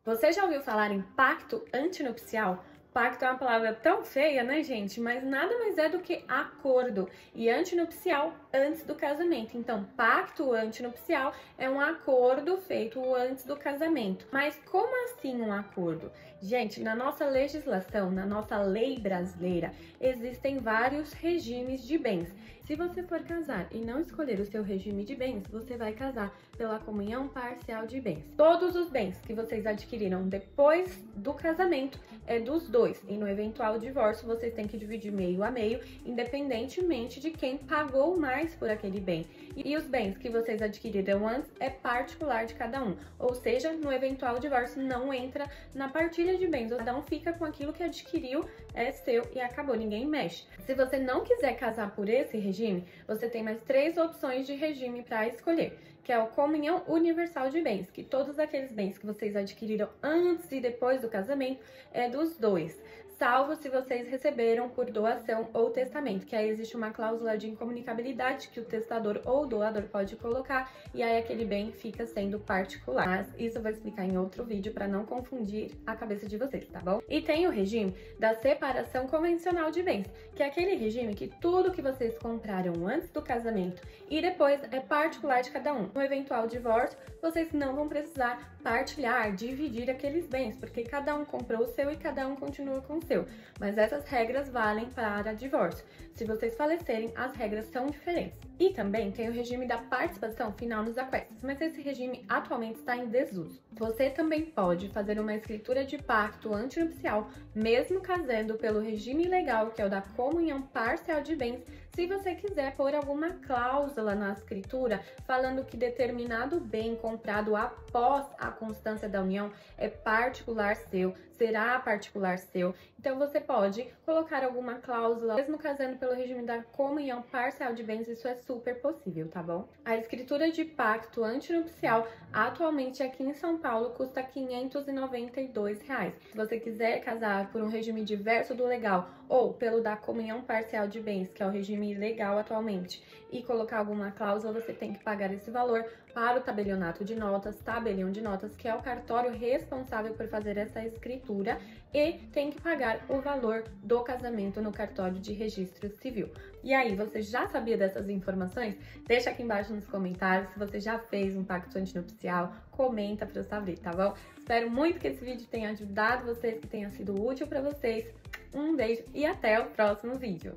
Você já ouviu falar em pacto antinupcial? Pacto é uma palavra tão feia, né, gente? Mas nada mais é do que acordo. E antinupcial antes do casamento. Então, pacto antinupcial é um acordo feito antes do casamento. Mas como assim um acordo? Gente, na nossa legislação, na nossa lei brasileira, existem vários regimes de bens. Se você for casar e não escolher o seu regime de bens, você vai casar pela comunhão parcial de bens. Todos os bens que vocês adquiriram depois do casamento é dos dois. E no eventual divórcio, vocês têm que dividir meio a meio, independentemente de quem pagou mais por aquele bem. E os bens que vocês adquiriram antes é particular de cada um. Ou seja, no eventual divórcio não entra na partilha de bens. Cada um fica com aquilo que adquiriu, é seu e acabou, ninguém mexe. Se você não quiser casar por esse regime, você tem mais 3 opções de regime para escolher, que é a comunhão universal de bens, que todos aqueles bens que vocês adquiriram antes e depois do casamento é dos dois, salvo se vocês receberam por doação ou testamento, que aí existe uma cláusula de incomunicabilidade que o testador ou doador pode colocar e aí aquele bem fica sendo particular. Mas isso eu vou explicar em outro vídeo para não confundir a cabeça de vocês, tá bom? E tem o regime da separação convencional de bens, que é aquele regime que tudo que vocês compraram antes do casamento e depois é particular de cada um. No eventual divórcio, vocês não vão precisar partilhar, dividir aqueles bens, porque cada um comprou o seu e cada um continua com o seu. Mas essas regras valem para divórcio. Se vocês falecerem, as regras são diferentes. E também tem o regime da participação final nos aquestos, mas esse regime atualmente está em desuso. Você também pode fazer uma escritura de pacto antinupcial, mesmo casando pelo regime legal, que é o da comunhão parcial de bens, se você quiser pôr alguma cláusula na escritura falando que determinado bem comprado após a constância da união é particular seu, será particular seu. Então você pode colocar alguma cláusula, mesmo casando pelo regime da comunhão parcial de bens, isso é super possível, tá bom? A escritura de pacto antinupcial atualmente aqui em São Paulo custa R$ 592. Se você quiser casar por um regime diverso do legal ou pelo da comunhão parcial de bens, que é o regime legal atualmente, e colocar alguma cláusula, você tem que pagar esse valor para o tabelionato de notas, tabelião de notas, que é o cartório responsável por fazer essa escritura, e tem que pagar o valor do casamento no cartório de registro civil. E aí, você já sabia dessas informações? Deixa aqui embaixo nos comentários se você já fez um pacto antinupcial, comenta para eu saber, tá bom? Espero muito que esse vídeo tenha ajudado vocês, que tenha sido útil para vocês. Um beijo e até o próximo vídeo!